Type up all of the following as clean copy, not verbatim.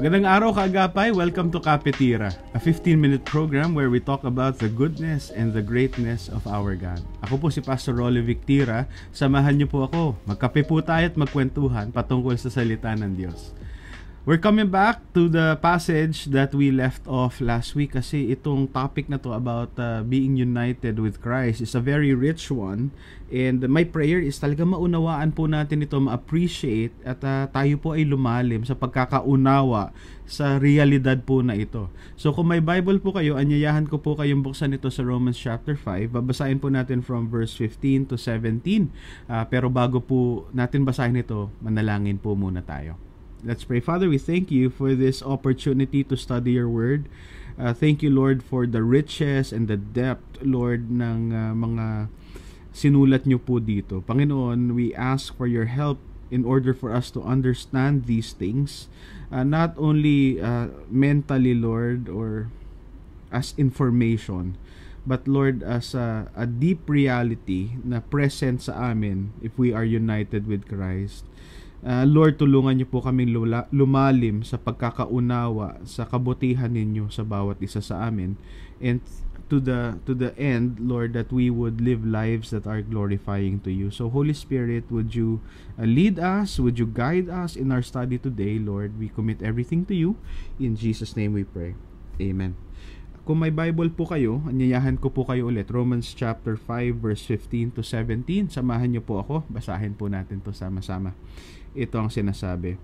Magandang araw kaagapay, welcome to Kapitira, a 15-minute program where we talk about the goodness and the greatness of our God. Ako po si Pastor Rolly Victira, samahan niyo po ako. Magkape po tayo at magkwentuhan patungkol sa salita ng Diyos. We're coming back to the passage that we left off last week kasi itong topic na to about being united with Christ is a very rich one, and my prayer is talaga maunawaan po natin ito, ma-appreciate at tayo po ay lumalim sa pagkakaunawa sa realidad po na ito. So kung may Bible po kayo, anyayahan ko po kayong buksan ito sa Romans chapter 5. Babasahin po natin from verse 15 to 17. Pero bago po natin basahin ito, manalangin po muna tayo. Let's pray. Father, we thank you for this opportunity to study your word. Thank you, Lord, for the riches and the depth, Lord, ng mga sinulat nyo po dito. Panginoon, we ask for your help in order for us to understand these things, not only mentally, Lord, or as information, but Lord, as a deep reality na present sa amin if we are united with Christ. Lord, tulungan niyo po kaming lumalim sa pagkakaunawa sa kabutihan ninyo sa bawat isa sa amin, and to the end, Lord, that we would live lives that are glorifying to you. So Holy Spirit, would you lead us, would you guide us in our study today, Lord? We commit everything to you. In Jesus' name we pray. Amen. Kung may Bible po kayo, anyayahan ko po kayo ulit. Romans chapter 5 verse 15 to 17. Samahan niyo po ako. Basahin po natin to sama-sama. Ito ang sinasabi.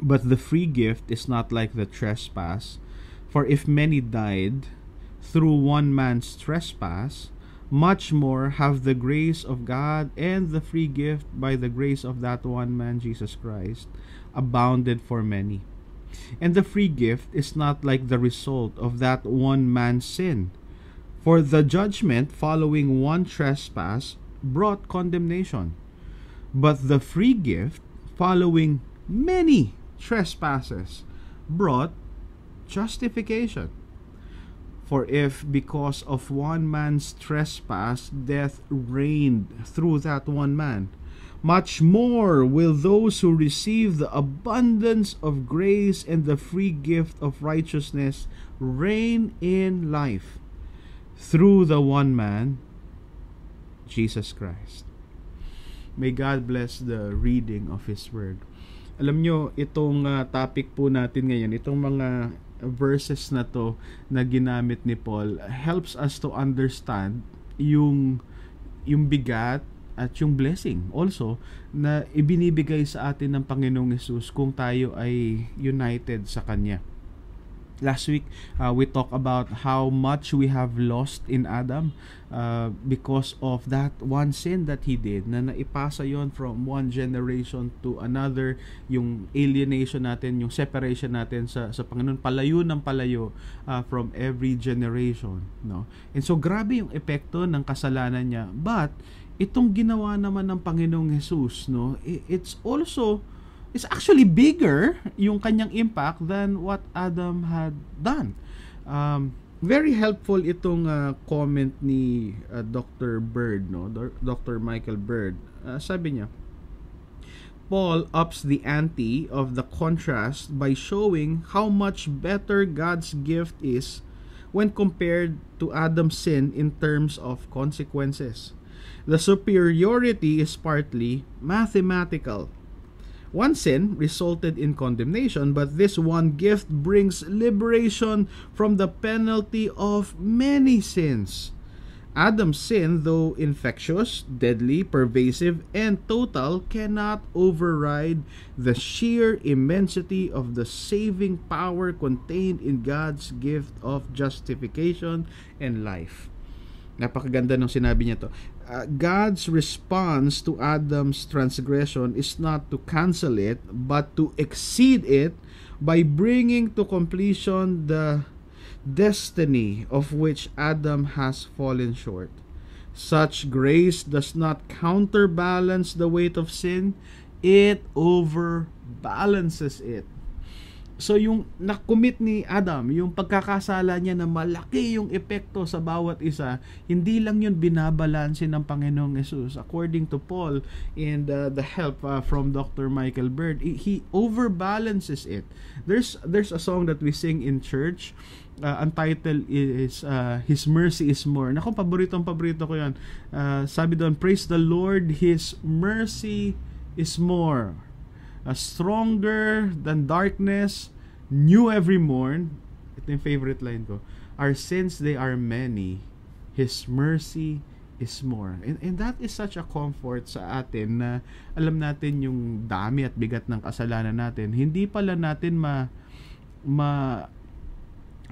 But the free gift is not like the trespass. For if many died through one man's trespass, much more have the grace of God and the free gift by the grace of that one man, Jesus Christ, abounded for many. And the free gift is not like the result of that one man's sin. For the judgment following one trespass brought condemnation. But the free gift following many trespasses brought justification. For if because of one man's trespass death reigned through that one man, much more will those who receive the abundance of grace and the free gift of righteousness reign in life through the one man, Jesus Christ. May God bless the reading of His Word. Alam nyo, itong topic po natin ngayon, itong mga verses na to na ginamit ni Paul, helps us to understand yung bigat at yung blessing also na ibinibigay sa atin ng Panginoong Hesus kung tayo ay united sa Kanya. Last week, we talked about how much we have lost in Adam because of that one sin that he did, na naipasa yon from one generation to another, yung alienation natin, yung separation natin sa Panginoon, palayo ng palayo from every generation. No? And so, grabe yung epekto ng kasalanan niya. But, itong ginawa naman ng Panginoong Hesus, no, it's actually bigger yung kanyang impact than what Adam had done. Very helpful itong comment ni Dr. Bird, no? Dr. Michael Bird. Sabi niya, Paul ups the ante of the contrast by showing how much better God's gift is when compared to Adam's sin in terms of consequences. The superiority is partly mathematical. One sin resulted in condemnation, but this one gift brings liberation from the penalty of many sins. Adam's sin, though infectious, deadly, pervasive, and total, cannot override the sheer immensity of the saving power contained in God's gift of justification and life. Napakaganda ng sinabi niya to. God's response to Adam's transgression is not to cancel it, but to exceed it by bringing to completion the destiny of which Adam has fallen short. Such grace does not counterbalance the weight of sin, it overbalances it. So yung nakumit ni Adam, yung pagkakasala niya na malaki yung epekto sa bawat isa, hindi lang yun binabalanse ng Panginoong Jesus. According to Paul and the help from Dr. Michael Bird, he overbalances it. There's a song that we sing in church. Ang title is His Mercy is More. Naku, paborito ko yan. Sabi doon, praise the Lord, His mercy is more. Stronger than darkness, new every morn. Ito yung favorite line ko. Our sins, they are many. His mercy is more. And that is such a comfort sa atin na alam natin yung dami at bigat ng kasalanan natin. Hindi pala natin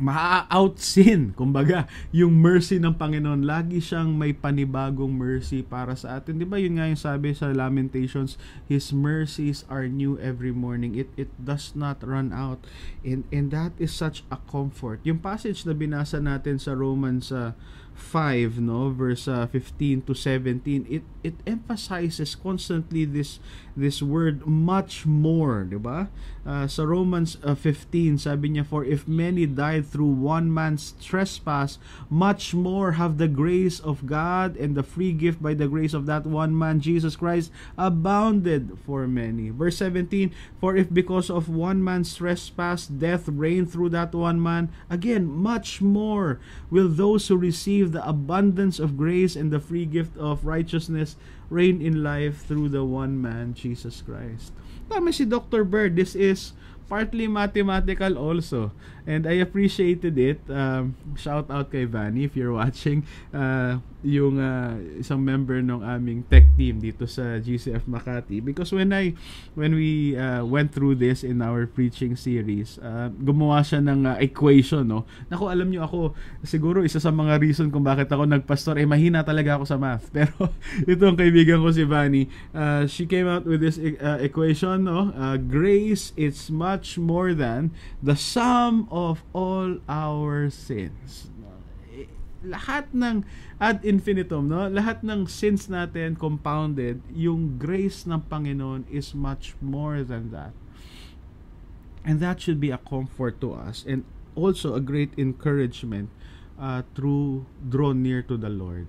ma-out-sin, kumbaga, yung mercy ng Panginoon. Lagi siyang may panibagong mercy para sa atin. Di ba yun nga yung sabi sa Lamentations, His mercies are new every morning. It does not run out. And that is such a comfort. Yung passage na binasa natin sa Romans 5, no, verse 15 to 17, it emphasizes constantly this word much more, di ba? Sa Romans 15, sabi niya, for if many died through one man's trespass, much more have the grace of God and the free gift by the grace of that one man, Jesus Christ, abounded for many. Verse 17, for if because of one man's trespass death reigned through that one man, again, much more will those who receive the abundance of grace and the free gift of righteousness reign in life through the one man, Jesus Christ. Tama si Dr. Bird, this is partly mathematical also, and I appreciated it. Shout out kay Vanny if you're watching, yung isang member ng aming tech team dito sa GCF Makati, because when we went through this in our preaching series, gumawa siya ng equation, no. Naku, alam niyo, ako siguro isa sa mga reason kung bakit ako nagpastor, mahina talaga ako sa math, pero itong kaibigan ko si Vanny, she came out with this equation, no. Grace is much more than the sum of all our sins. Lahat ng ad infinitum, no? Lahat ng sins natin compounded, yung grace ng Panginoon is much more than that. And that should be a comfort to us, and also a great encouragement through draw near to the Lord.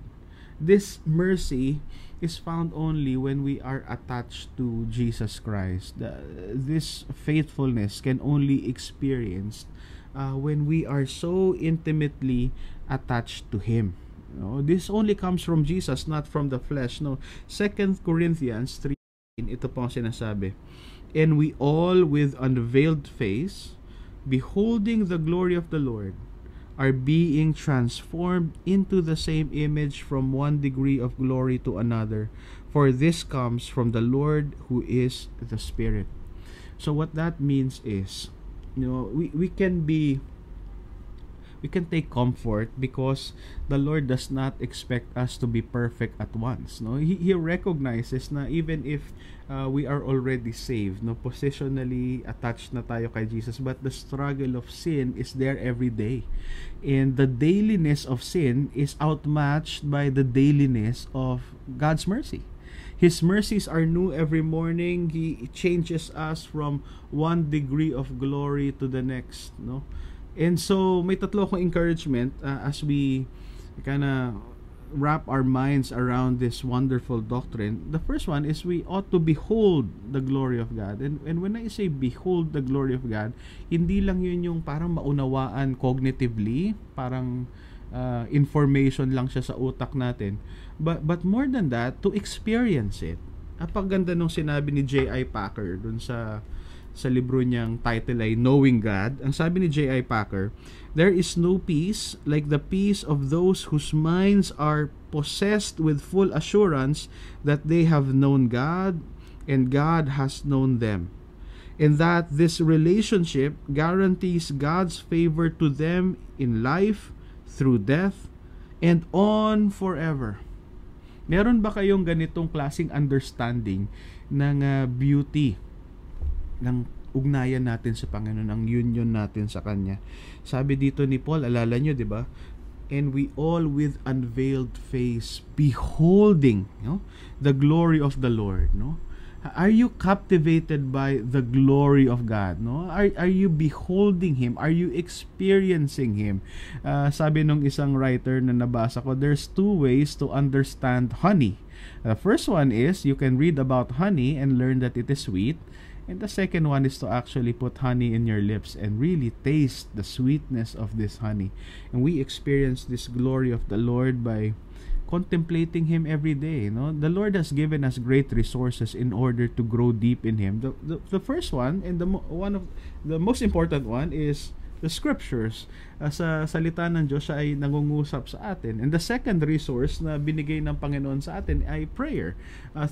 This mercy is found only when we are attached to Jesus Christ. This faithfulness can only experienced when we are so intimately attached to Him. No, this only comes from Jesus, not from the flesh. No, 2 Corinthians 3, ito po ang sinasabi. And we all with unveiled face, beholding the glory of the Lord, are being transformed into the same image from one degree of glory to another. For this comes from the Lord who is the Spirit. So what that means is, you know, we can take comfort because the Lord does not expect us to be perfect at once. No, He recognizes na even if we are already saved, no, positionally attached na tayo kay Jesus, but the struggle of sin is there every day, and the dailiness of sin is outmatched by the dailiness of God's mercy. His mercies are new every morning. He changes us from one degree of glory to the next, no. And so may tatlo akong encouragement as we kind of wrap our minds around this wonderful doctrine. The first one is we ought to behold the glory of God. And when I say behold the glory of God, hindi lang yun yung parang maunawaan cognitively, parang information lang siya sa utak natin. But more than that, to experience it. Napaganda nung sinabi ni J.I. Packer dun sa libro niyang title ay Knowing God. Ang sabi ni J.I. Packer, there is no peace like the peace of those whose minds are possessed with full assurance that they have known God and God has known them, and that this relationship guarantees God's favor to them in life, through death, and on forever. Meron ba kayong ganitong klaseng understanding ng beauty ng ugnayan natin sa Panginoon, ang union natin sa Kanya? Sabi dito ni Paul, alala nyo, di ba? And we all with unveiled face beholding, no, the glory of the Lord, no. Are you captivated by the glory of God? No? Are you beholding Him? Are you experiencing Him? Sabi nung isang writer na nabasa ko, there's two ways to understand honey. The first one is you can read about honey and learn that it is sweet. And the second one is to actually put honey in your lips and really taste the sweetness of this honey. And we experience this glory of the Lord by contemplating Him every day. The Lord has given us great resources in order to grow deep in Him. The first one, and one of the most important one, is the scriptures. Sa salita ng Diyos, siya ay nangungusap sa atin. And the second resource na binigay ng Panginoon sa atin ay prayer.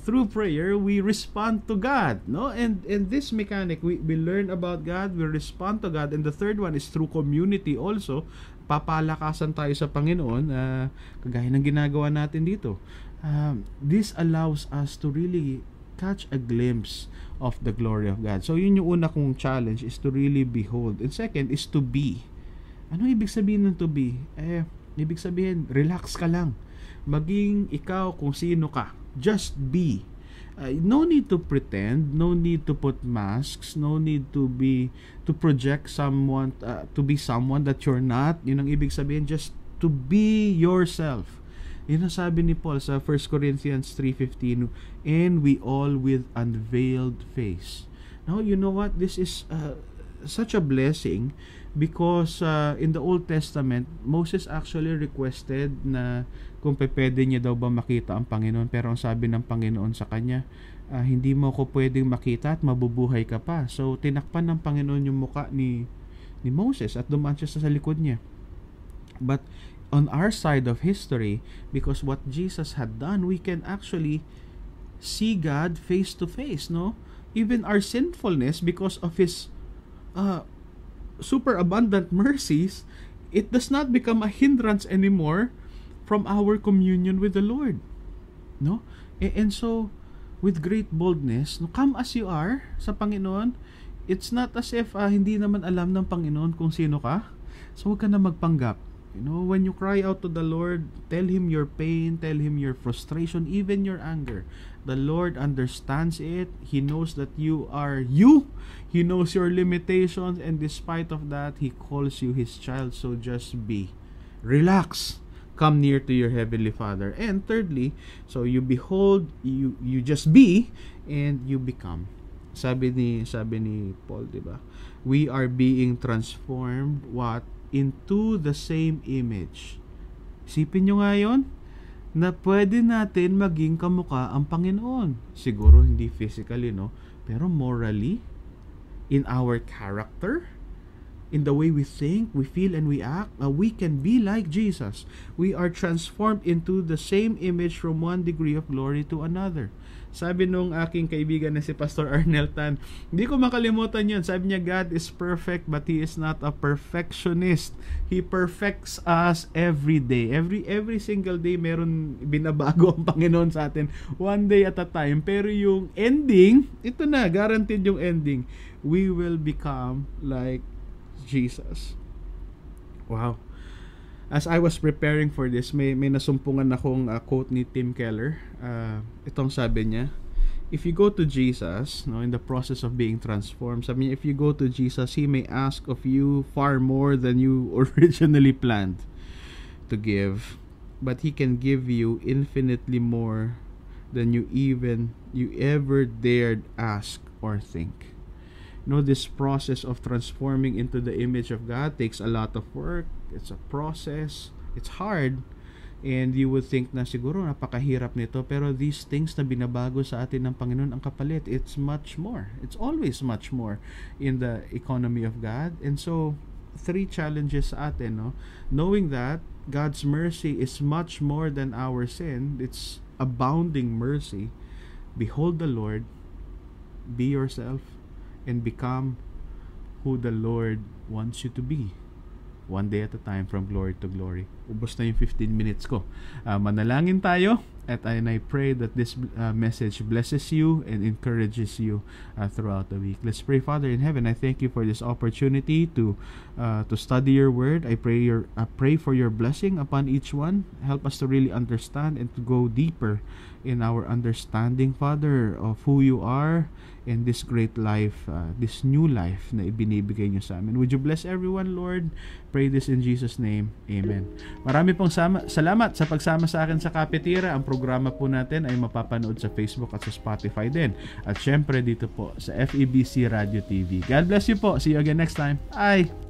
Through prayer, we respond to God. And this mechanic, we learn about God, we respond to God. And the third one is through community also. Papalakasan tayo sa Panginoon, kagaya ng ginagawa natin dito. This allows us to really catch a glimpse of the glory of God. So yun yung una kong challenge, is to really behold. And second is to be. Ano ibig sabihin ng to be? Ibig sabihin, relax ka lang. Maging ikaw kung sino ka. Just be. No need to pretend, no need to put masks, no need to project someone, to be someone that you're not. Yun ang ibig sabihin, just to be yourself. Yun ang sabi ni Paul sa 1 Corinthians 3:15, and we all with unveiled face. Now, you know what? This is such a blessing because in the Old Testament, Moses actually requested na kung pwede niya daw ba makita ang Panginoon, pero ang sabi ng Panginoon sa kanya, hindi mo ako pwedeng makita at mabubuhay ka pa. So, tinakpan ng Panginoon yung muka ni Moses at dumaan siya sa likod niya. But on our side of history, because what Jesus had done, we can actually see God face to face, no? Even our sinfulness, because of His super abundant mercies, it does not become a hindrance anymore from our communion with the Lord, no? And so, with great boldness, no, come as you are sa Panginoon. It's not as if hindi naman alam ng Panginoon kung sino ka. So, huwag ka na magpanggap. When you cry out to the Lord, tell Him your pain, tell Him your frustration, even your anger. The Lord understands it. He knows that you are you. He knows your limitations, and despite of that, He calls you His child. So just be. Relax. Come near to your Heavenly Father. And thirdly, so you behold, you just be, and you become. Sabi ni Paul, diba? We are being transformed, what? Into the same image. Isipin nyo nga yun, na pwede natin maging kamukha ang Panginoon. Siguro hindi physically, no? Pero morally, in our character, in the way we think, we feel, and we act, we can be like Jesus. We are transformed into the same image from one degree of glory to another. Sabi nung aking kaibigan na si Pastor Arnel Tan, hindi ko makalimutan yun. Sabi niya, God is perfect but He is not a perfectionist. He perfects us every day. Every single day meron binabago ang Panginoon sa atin. One day at a time. Pero yung ending, ito na, guaranteed yung ending. We will become like Jesus. Wow. As I was preparing for this, may nasumpungan akong quote ni Tim Keller. Itong sabi niya, if you go to Jesus, no, in the process of being transformed, sabi niya, if you go to Jesus, He may ask of you far more than you originally planned to give, but He can give you infinitely more than you ever dared ask or think. This process of transforming into the image of God takes a lot of work. It's a process. It's hard. And you would think na siguro napakahirap nito. Pero these things na binabago sa atin ng Panginoon, ang kapalit, it's much more. It's always much more in the economy of God. And so, 3 challenges sa atin. No? Knowing that God's mercy is much more than our sin. It's abounding mercy. Behold the Lord. Be yourself. And become who the Lord wants you to be. One day at a time, from glory to glory. Ubos na yung 15 minutes ko. Manalangin tayo, and I pray that this message blesses you and encourages you throughout the week. Let's pray. Father in heaven, I thank you for this opportunity to study your word. I pray for your blessing upon each one. Help us to really understand and to go deeper in our understanding, Father, of who you are and this great life, this new life na ibinibigay niyo sa amin. Would you bless everyone, Lord? Pray this in Jesus' name. Amen. Marami pong salamat sa pagsama sa akin sa Kapitira. Ang programa po natin ay mapapanood sa Facebook at sa Spotify din. At syempre dito po sa FEBC Radio TV. God bless you po. See you again next time. Bye!